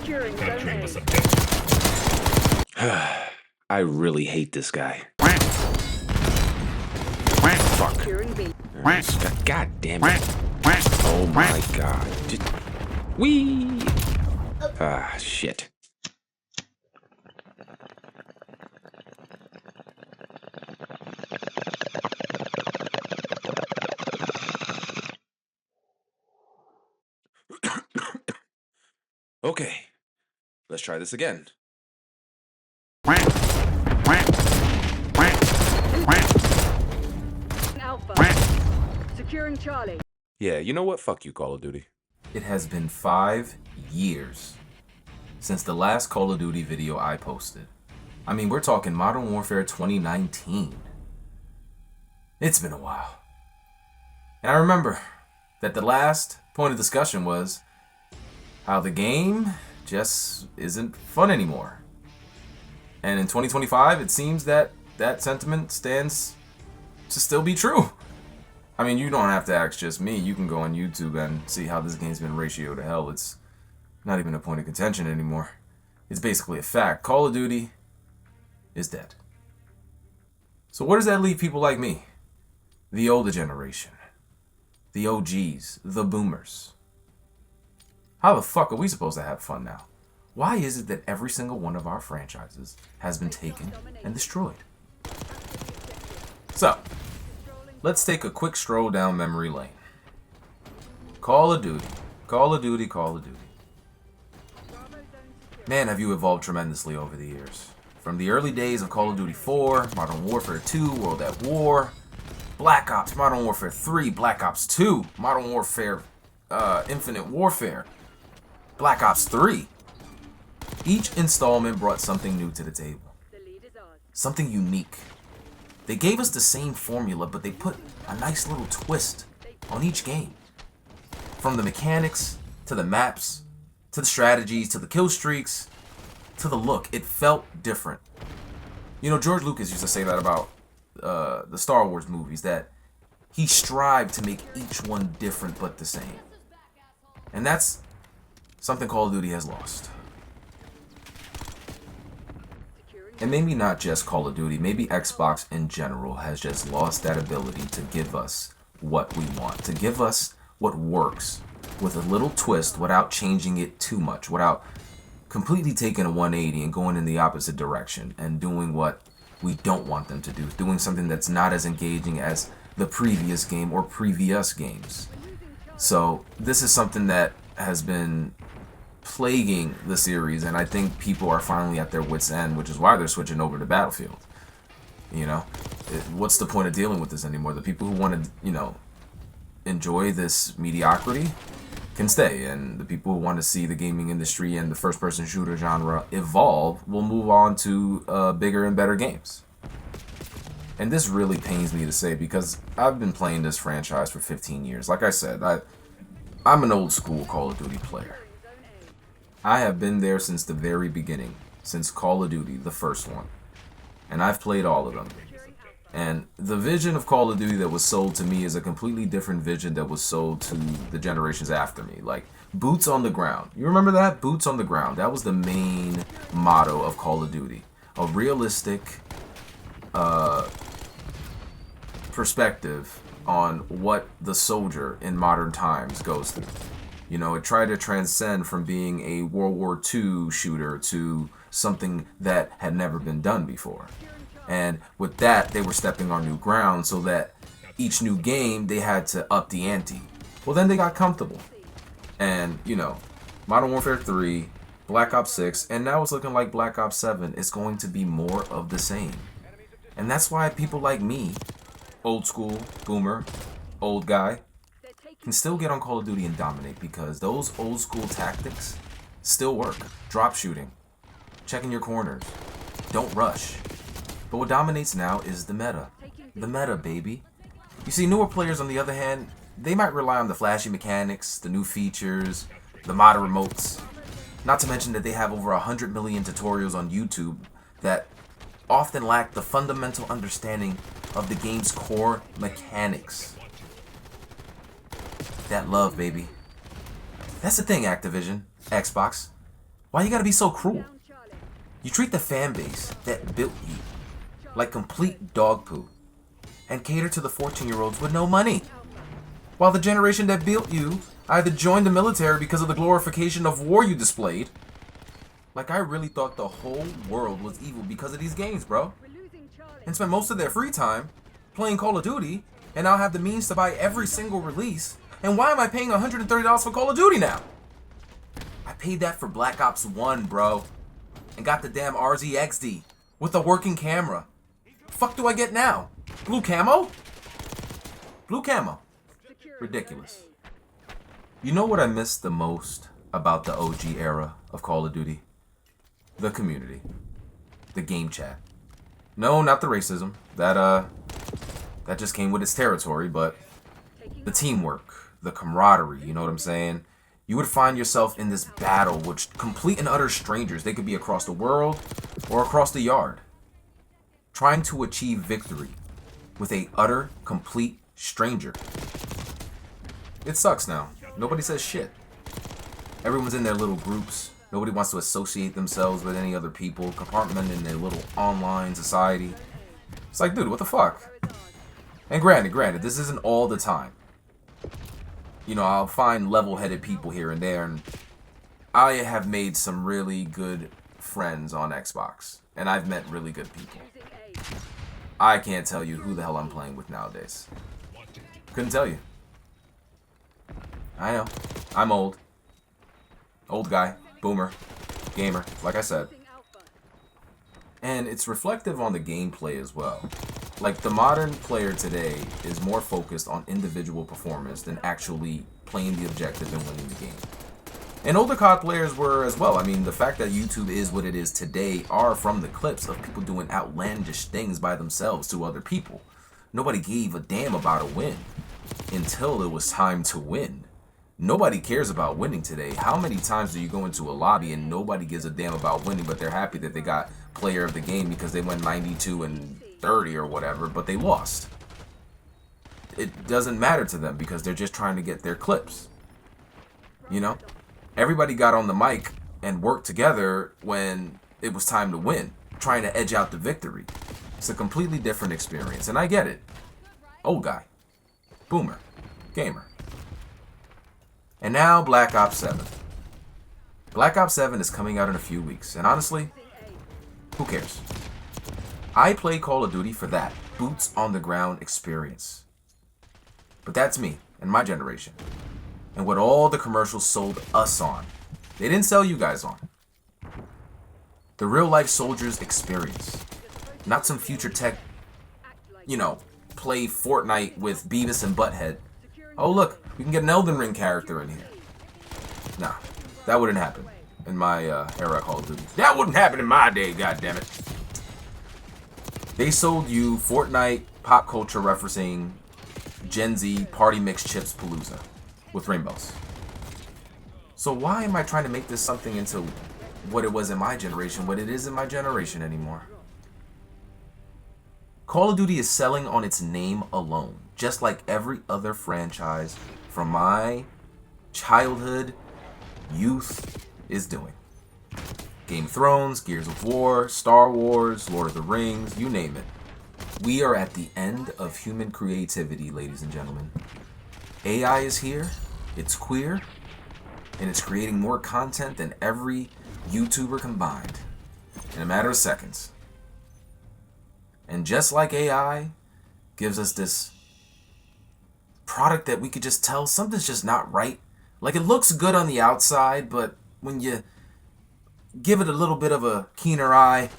Securing zone A. I really hate this guy. Fuck. Securing B. God damn it. Oh my god. Wee! Ah, shit. Okay, let's try this again. Alpha. Securing Charlie. Yeah, you know what? Fuck you, Call of Duty. It has been 5 years since the last Call of Duty video I posted. I mean, we're talking Modern Warfare 2019. It's been a while. And I remember that the last point of discussion was how the game just isn't fun anymore. And in 2025, it seems that that sentiment stands to still be true. I mean, you don't have to ask just me. You can go on YouTube and see how this game's been ratioed to hell. It's not even a point of contention anymore. It's basically a fact. Call of Duty is dead. So where does that leave people like me? The older generation. The OGs. The boomers. How the fuck are we supposed to have fun now? Why is it that every single one of our franchises has been taken and destroyed? So, let's take a quick stroll down memory lane. Call of Duty. Call of Duty, Call of Duty. Man, have you evolved tremendously over the years. From the early days of Call of Duty 4, Modern Warfare 2, World at War, Black Ops, Modern Warfare 3, Black Ops 2, Modern Warfare Infinite Warfare, Black Ops 3. Each installment brought something new to the table. Something unique. They gave us the same formula, but they put a nice little twist on each game. From the mechanics, to the maps, to the strategies, to the kill streaks, to the look. It felt different. You know, George Lucas used to say that about the Star Wars movies, that he strived to make each one different but the same. And that's something Call of Duty has lost. And maybe not just Call of Duty, maybe Xbox in general has just lost that ability to give us what we want, to give us what works with a little twist without changing it too much, without completely taking a 180 and going in the opposite direction and doing what we don't want them to do, doing something that's not as engaging as the previous game or previous games. So this is something that has been plaguing the series, and I think people are finally at their wits' end, which is why they're switching over to Battlefield. You know, what's the point of dealing with this anymore? The people who want to, you know, enjoy this mediocrity can stay, and the people who want to see the gaming industry and the first-person shooter genre evolve will move on to bigger and better games. And this really pains me to say, because I've been playing this franchise for 15 years. Like I said, I'm an old school Call of Duty player. I have been there since the very beginning, since Call of Duty, the first one. And I've played all of them. And the vision of Call of Duty that was sold to me is a completely different vision that was sold to the generations after me. Like, boots on the ground. You remember that? Boots on the ground. That was the main motto of Call of Duty. A realistic perspective on what the soldier in modern times goes through. You know, it tried to transcend from being a World War II shooter to something that had never been done before. And with that, they were stepping on new ground, so that each new game, they had to up the ante. Well, then they got comfortable. And, you know, Modern Warfare 3, Black Ops 6, and now it's looking like Black Ops 7 is going to be more of the same. And that's why people like me, old school, boomer, old guy, can still get on Call of Duty and dominate, because those old school tactics still work. Drop shooting, checking your corners, don't rush. But what dominates now is the meta. The meta, baby. You see, newer players, on the other hand, they might rely on the flashy mechanics, the new features, the modder remotes. Not to mention that they have over 100 million tutorials on YouTube that often lack the fundamental understanding of the game's core mechanics. That love, baby. That's the thing, Activision, Xbox. Why you gotta be so cruel? Down Charlie. You treat the fan base that built you like complete dog poo and cater to the 14-year-olds with no money. While the generation that built you either joined the military because of the glorification of war you displayed. Like I really thought the whole world was evil because of these games, bro. We're losing Charlie. And spent most of their free time playing Call of Duty and now have the means to buy every single release. And why am I paying $130 for Call of Duty now? I paid that for Black Ops 1, bro. And got the damn RZXD with a working camera. Fuck do I get now? Blue camo? Blue camo. Securing Ridiculous. Zone You know what I miss the most about the OG era of Call of Duty? The community. The game chat. No, not the racism. That just came with its territory, but the teamwork, the camaraderie, you know what I'm saying? You would find yourself in this battle with complete and utter strangers. They could be across the world or across the yard. Trying to achieve victory with a utter, complete stranger. It sucks now. Nobody says shit. Everyone's in their little groups. Nobody wants to associate themselves with any other people, compartmented in their little online society. It's like, dude, what the fuck? And granted, this isn't all the time. You know, I'll find level-headed people here and there, and I have made some really good friends on Xbox. And I've met really good people. using A. I can't tell you who the hell I'm playing with nowadays. Couldn't tell you. I know. I'm old. Old guy. Boomer. Gamer. Like I said. Using Alpha. And it's reflective on the gameplay as well. Like, the modern player today is more focused on individual performance than actually playing the objective and winning the game. And older COD players were as well. I mean, the fact that YouTube is what it is today are from the clips of people doing outlandish things by themselves to other people. Nobody gave a damn about a win until it was time to win. Nobody cares about winning today. How many times do you go into a lobby and nobody gives a damn about winning, but they're happy that they got player of the game because they went 92 and 30 or whatever, but they lost. It doesn't matter to them because they're just trying to get their clips. You know? Everybody got on the mic and worked together when it was time to win, trying to edge out the victory. It's a completely different experience, and I get it. Old guy. Boomer. Gamer. And now Black Ops 7. Black Ops 7 is coming out in a few weeks, and honestly, who cares? I play Call of Duty for that boots on the ground experience. But that's me and my generation. And what all the commercials sold us on. They didn't sell you guys on. The real life soldiers experience. Not some future tech, you know, play Fortnite with Beavis and Butthead. Oh look, we can get an Elden Ring character in here. Nah, that wouldn't happen in my era of Call of Duty. That wouldn't happen in my day, goddammit. They sold you Fortnite pop culture referencing Gen Z party mix chips palooza with rainbows. So why am I trying to make this something into what it was in my generation, what it is in my generation anymore? Call of Duty is selling on its name alone, just like every other franchise from my childhood, youth is doing. Game of Thrones, Gears of War, Star Wars, Lord of the Rings, you name it. We are at the end of human creativity, ladies and gentlemen. AI is here, it's queer, and it's creating more content than every YouTuber combined in a matter of seconds. And just like AI gives us this product that we could just tell something's just not right. Like, it looks good on the outside, but when you give it a little bit of a keener eye,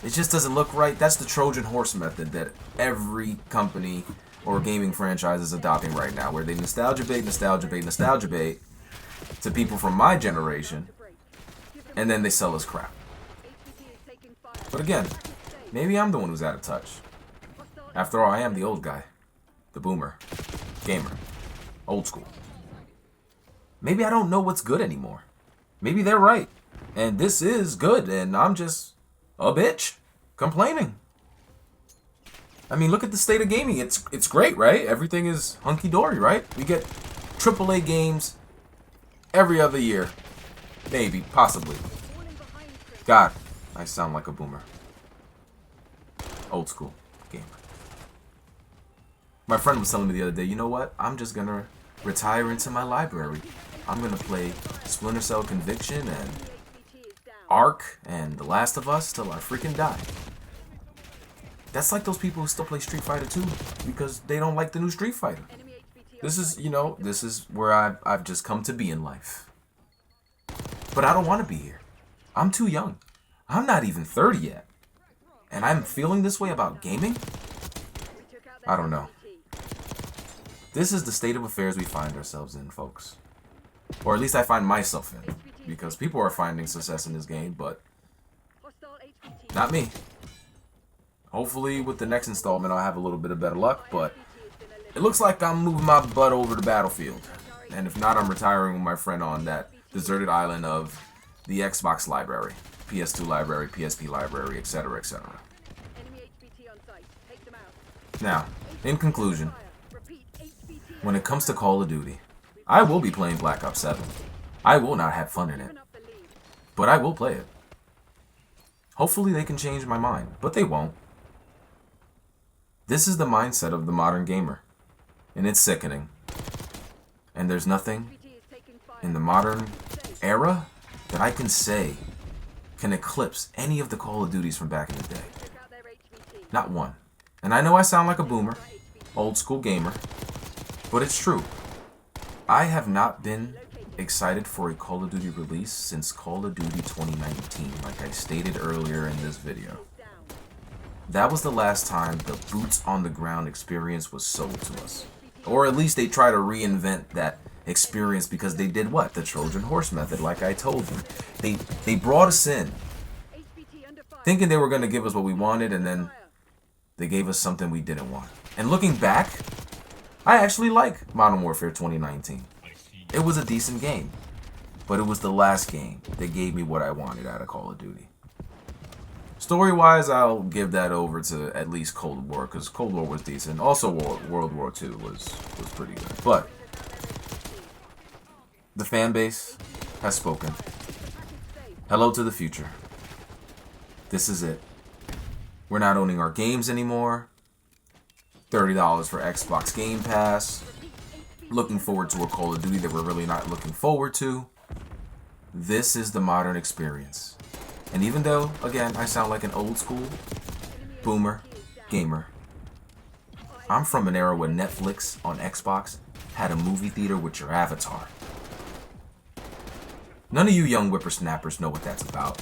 it just doesn't look right. That's the Trojan horse method that every company or gaming franchise is adopting right now, where they nostalgia bait to people from my generation, and then they sell us crap. But again, maybe I'm the one who's out of touch. After all, I am the old guy. The boomer. Gamer. Old school. Maybe I don't know what's good anymore. Maybe they're right. And this is good, and I'm just a bitch complaining. I mean, look at the state of gaming. It's great, right? Everything is hunky-dory, right? We get AAA games every other year. Maybe, possibly. God, I sound like a boomer. Old school gamer. My friend was telling me the other day, you know what? I'm just gonna retire into my library. I'm gonna play Splinter Cell Conviction and Ark and The Last of Us till I freaking die. That's like those people who still play Street Fighter 2 because they don't like the new Street Fighter. This is, you know, this is where I've just come to be in life. But I don't want to be here. I'm too young. I'm not even 30 yet. And I'm feeling this way about gaming? I don't know. This is the state of affairs we find ourselves in, folks. Or at least I find myself in. Because people are finding success in this game, but not me. Hopefully with the next installment I'll have a little bit of better luck, but it looks like I'm moving my butt over the battlefield. And if not, I'm retiring with my friend on that deserted island of the Xbox library, PS2 library, PSP library, etc., etc. Now, in conclusion, when it comes to Call of Duty, I will be playing Black Ops 7. I will not have fun in it, but I will play it. Hopefully they can change my mind, but they won't. This is the mindset of the modern gamer, and it's sickening. And there's nothing in the modern era that I can say can eclipse any of the Call of Duties from back in the day. Not one. And I know I sound like a boomer, old school gamer, but it's true. I have not been excited for a Call of Duty release since Call of Duty 2019, like I stated earlier in this video. That was the last time the boots on the ground experience was sold to us. Or at least they try to reinvent that experience because they did what? The Trojan horse method, like I told you. They brought us in thinking they were going to give us what we wanted, and then they gave us something we didn't want. And looking back, I actually like Modern Warfare 2019. It was a decent game, but it was the last game that gave me what I wanted out of Call of Duty. Story-wise, I'll give that over to at least Cold War, because Cold War was decent. Also, World War II was pretty good. But the fan base has spoken. Hello to the future. This is it. We're not owning our games anymore. $30 for Xbox Game Pass. Looking forward to a Call of Duty that we're really not looking forward to. This is the modern experience. And even though, again, I sound like an old school boomer gamer, I'm from an era where Netflix on Xbox had a movie theater with your avatar. None of you young whippersnappers know what that's about.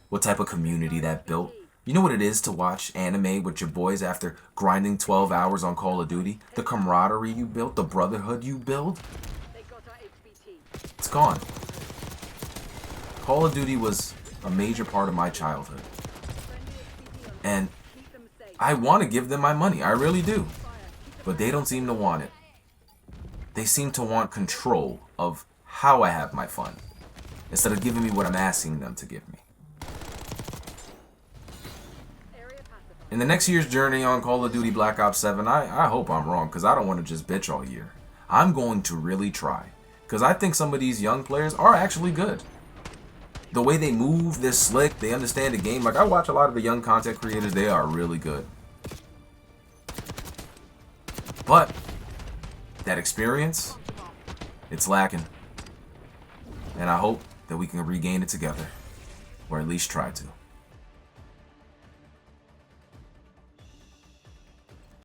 What type of community that built. You know what it is to watch anime with your boys after grinding 12 hours on Call of Duty? The camaraderie you built, the brotherhood you build? It's gone. Call of Duty was a major part of my childhood. And I want to give them my money, I really do. But they don't seem to want it. They seem to want control of how I have my fun, instead of giving me what I'm asking them to give me. In the next year's journey on Call of Duty Black Ops 7, I hope I'm wrong, because I don't want to just bitch all year. I'm going to really try, because I think some of these young players are actually good. The way they move, they're slick, they understand the game. Like, I watch a lot of the young content creators, they are really good. But that experience, it's lacking. And I hope that we can regain it together, or at least try to.